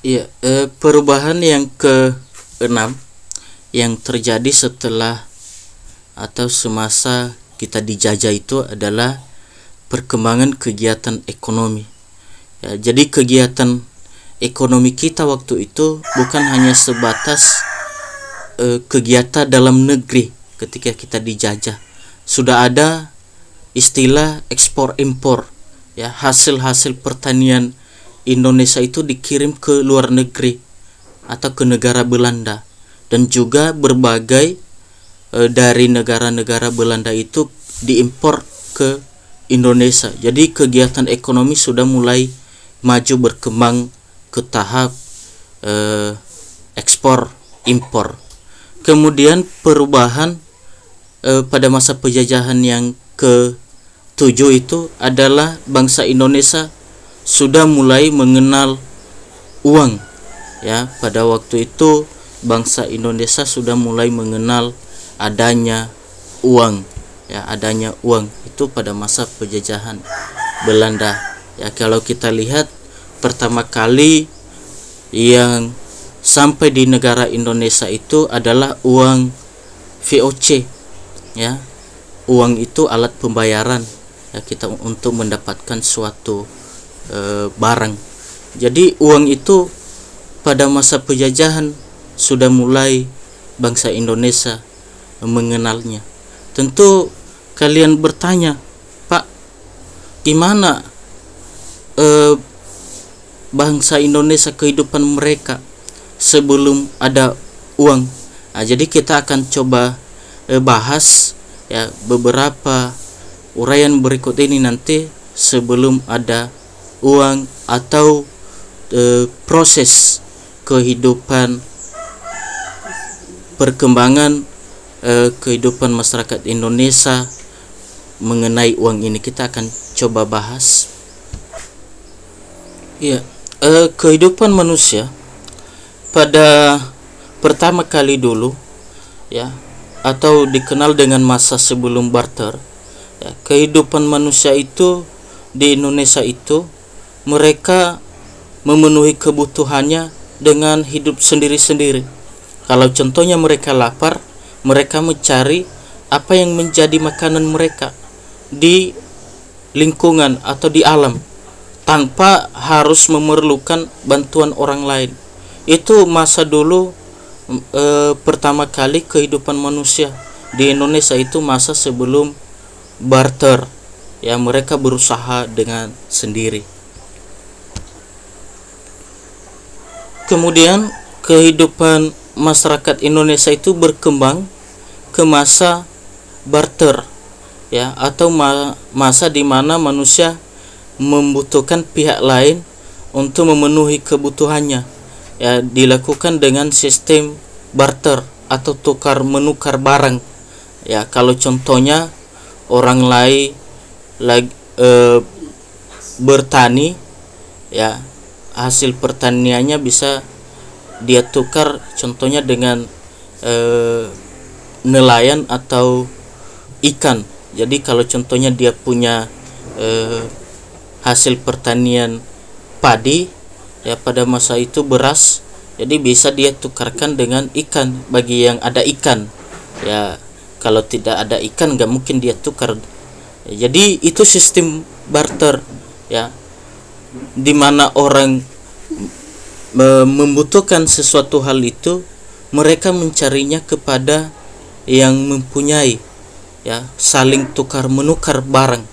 Iya, perubahan yang keenam yang terjadi setelah atau semasa kita dijajah itu adalah perkembangan kegiatan ekonomi. Ya, jadi kegiatan ekonomi kita waktu itu bukan hanya sebatas kegiatan dalam negeri ketika kita dijajah. Sudah ada istilah ekspor impor. Ya, hasil-hasil pertanian Indonesia itu dikirim ke luar negeri atau ke negara Belanda, dan juga berbagai dari negara-negara Belanda itu diimpor ke Indonesia. Jadi kegiatan ekonomi sudah mulai maju berkembang ke tahap ekspor impor. Kemudian perubahan pada masa penjajahan yang ke-7 itu adalah bangsa Indonesia sudah mulai mengenal uang. Ya, pada waktu itu bangsa Indonesia sudah mulai mengenal adanya uang. Ya, adanya uang itu pada masa penjajahan Belanda. Ya, kalau kita lihat pertama kali yang sampai di negara Indonesia itu adalah uang VOC. Ya, uang itu alat pembayaran ya kita untuk mendapatkan suatu barang. Jadi uang itu pada masa penjajahan sudah mulai bangsa Indonesia mengenalnya. Tentu kalian bertanya, Pak, gimana bangsa Indonesia kehidupan mereka sebelum ada uang? Nah, jadi kita akan coba bahas ya beberapa uraian berikut ini nanti sebelum ada uang atau proses kehidupan perkembangan kehidupan masyarakat Indonesia mengenai uang ini kita akan coba bahas. Ya, kehidupan manusia pada pertama kali dulu ya atau dikenal dengan masa sebelum barter. Ya, kehidupan manusia itu di Indonesia itu mereka memenuhi kebutuhannya dengan hidup sendiri-sendiri. Kalau contohnya mereka lapar, mereka mencari apa yang menjadi makanan mereka di lingkungan atau di alam tanpa harus memerlukan bantuan orang lain. Itu masa dulu pertama kali kehidupan manusia di Indonesia itu masa sebelum barter. Ya, mereka berusaha dengan sendiri. Kemudian kehidupan masyarakat Indonesia itu berkembang ke masa barter ya atau masa di mana manusia membutuhkan pihak lain untuk memenuhi kebutuhannya. Ya, dilakukan dengan sistem barter atau tukar menukar barang. Ya, kalau contohnya orang lain lagi bertani ya, hasil pertaniannya bisa dia tukar contohnya dengan nelayan atau ikan. Jadi kalau contohnya dia punya hasil pertanian padi ya, pada masa itu beras, jadi bisa dia tukarkan dengan ikan bagi yang ada ikan ya. Kalau tidak ada ikan nggak mungkin dia tukar ya, jadi itu sistem barter ya, dimana orang membutuhkan sesuatu hal itu mereka mencarinya kepada yang mempunyai ya, saling tukar menukar barang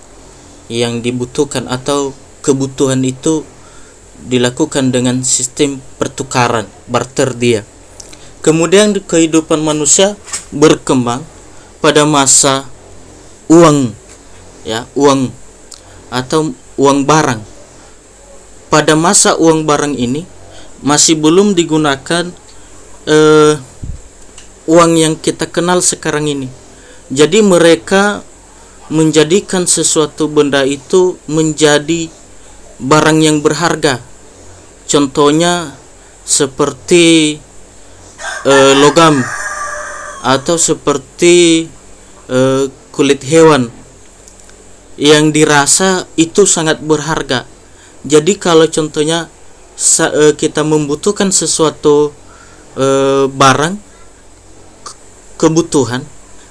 yang dibutuhkan atau kebutuhan itu dilakukan dengan sistem pertukaran barter dia. Kemudian kehidupan manusia berkembang pada masa uang ya, uang atau uang barang. Pada masa uang barang ini masih belum digunakan uang yang kita kenal sekarang ini. Jadi mereka menjadikan sesuatu benda itu menjadi barang yang berharga. Contohnya seperti logam atau seperti kulit hewan yang dirasa itu sangat berharga. Jadi kalau contohnya kita membutuhkan sesuatu barang kebutuhan,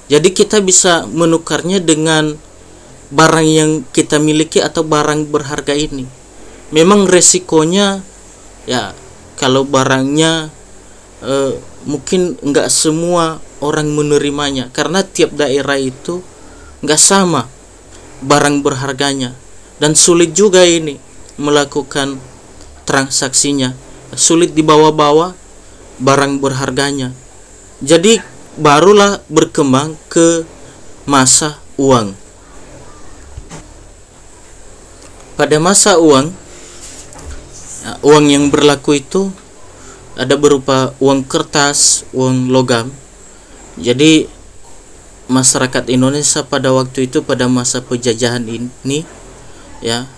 jadi kita bisa menukarnya dengan barang yang kita miliki atau barang berharga ini. Memang resikonya ya, kalau barangnya mungkin nggak semua orang menerimanya, karena tiap daerah itu nggak sama barang berharganya, dan sulit juga ini melakukan transaksinya, sulit dibawa-bawa barang berharganya. Jadi barulah berkembang ke masa uang. Pada masa uang, uang yang berlaku itu ada berupa uang kertas, uang logam. Jadi masyarakat Indonesia pada waktu itu, pada masa penjajahan ini ya,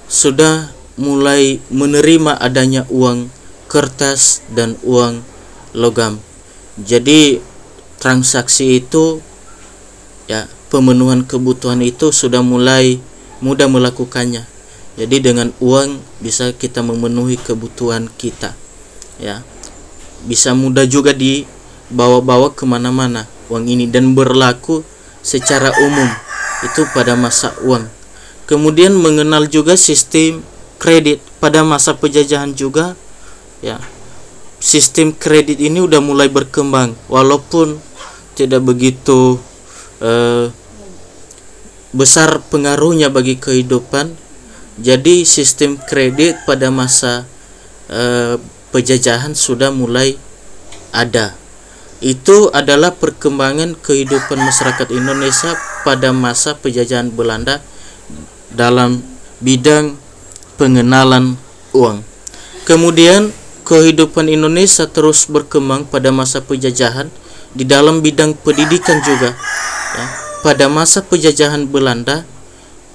sudah mulai menerima adanya uang kertas dan uang logam. Jadi transaksi itu ya, pemenuhan kebutuhan itu sudah mulai mudah melakukannya. Jadi dengan uang bisa kita memenuhi kebutuhan kita ya, bisa mudah juga dibawa-bawa kemana-mana uang ini, dan berlaku secara umum itu pada masa uang. Kemudian mengenal juga sistem kredit pada masa penjajahan juga ya. Sistem kredit ini udah mulai berkembang, walaupun tidak begitu besar pengaruhnya bagi kehidupan. Jadi sistem kredit pada masa penjajahan sudah mulai ada. Itu adalah perkembangan kehidupan masyarakat Indonesia pada masa penjajahan Belanda dalam bidang pengenalan uang. Kemudian kehidupan Indonesia terus berkembang pada masa penjajahan di dalam bidang pendidikan juga ya. Pada masa penjajahan Belanda,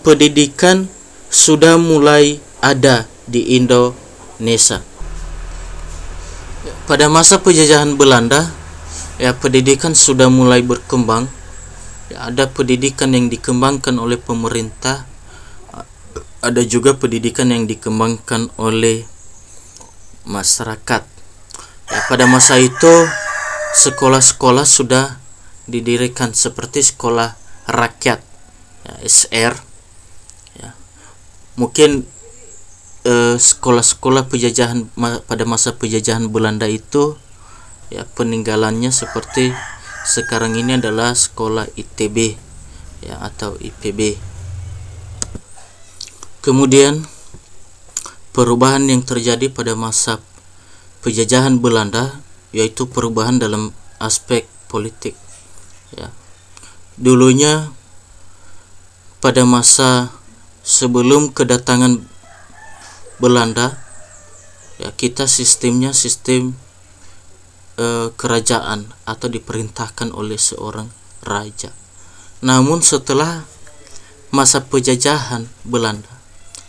pendidikan sudah mulai ada di Indonesia. Pada masa penjajahan Belanda ya, pendidikan sudah mulai berkembang ya, ada pendidikan yang dikembangkan oleh pemerintah, ada juga pendidikan yang dikembangkan oleh masyarakat ya. Pada masa itu sekolah-sekolah sudah didirikan seperti sekolah rakyat ya, SR ya. Mungkin sekolah-sekolah penjajahan pada masa penjajahan Belanda itu ya, peninggalannya seperti sekarang ini adalah sekolah ITB ya, atau IPB. Kemudian perubahan yang terjadi pada masa penjajahan Belanda yaitu perubahan dalam aspek politik ya. Dulunya pada masa sebelum kedatangan Belanda ya, kita sistemnya sistem kerajaan atau diperintahkan oleh seorang raja. Namun setelah masa penjajahan Belanda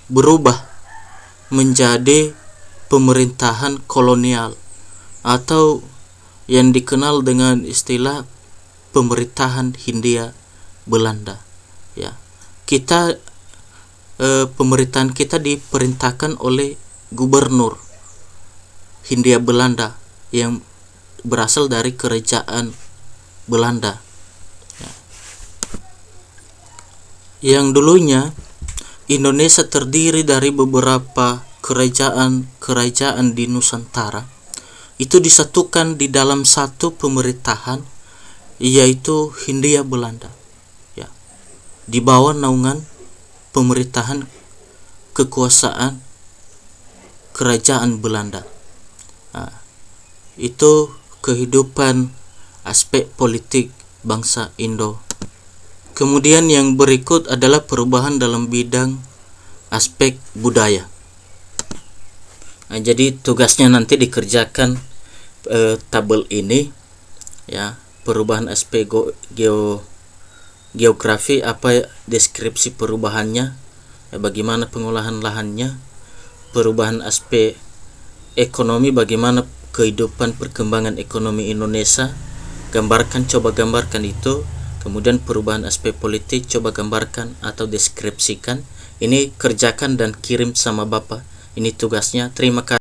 berubah menjadi pemerintahan kolonial atau yang dikenal dengan istilah pemerintahan Hindia Belanda ya. Kita pemerintahan kita diperintahkan oleh gubernur Hindia Belanda yang berasal dari kerajaan Belanda ya. Yang dulunya Indonesia terdiri dari beberapa kerajaan di Nusantara, itu disatukan di dalam satu pemerintahan yaitu Hindia Belanda ya, di bawah naungan pemerintahan kekuasaan kerajaan Belanda. Nah, itu kehidupan aspek politik bangsa Indo. Kemudian yang berikut adalah perubahan dalam bidang aspek budaya. Nah, jadi tugasnya nanti dikerjakan tabel ini ya, perubahan aspek geografi, apa deskripsi perubahannya ya, bagaimana pengolahan lahannya, perubahan aspek ekonomi, bagaimana kehidupan perkembangan ekonomi Indonesia, coba gambarkan itu. Kemudian perubahan aspek politik, coba gambarkan atau deskripsikan. Ini kerjakan dan kirim sama Bapak Ini tugasnya. Terima kasih.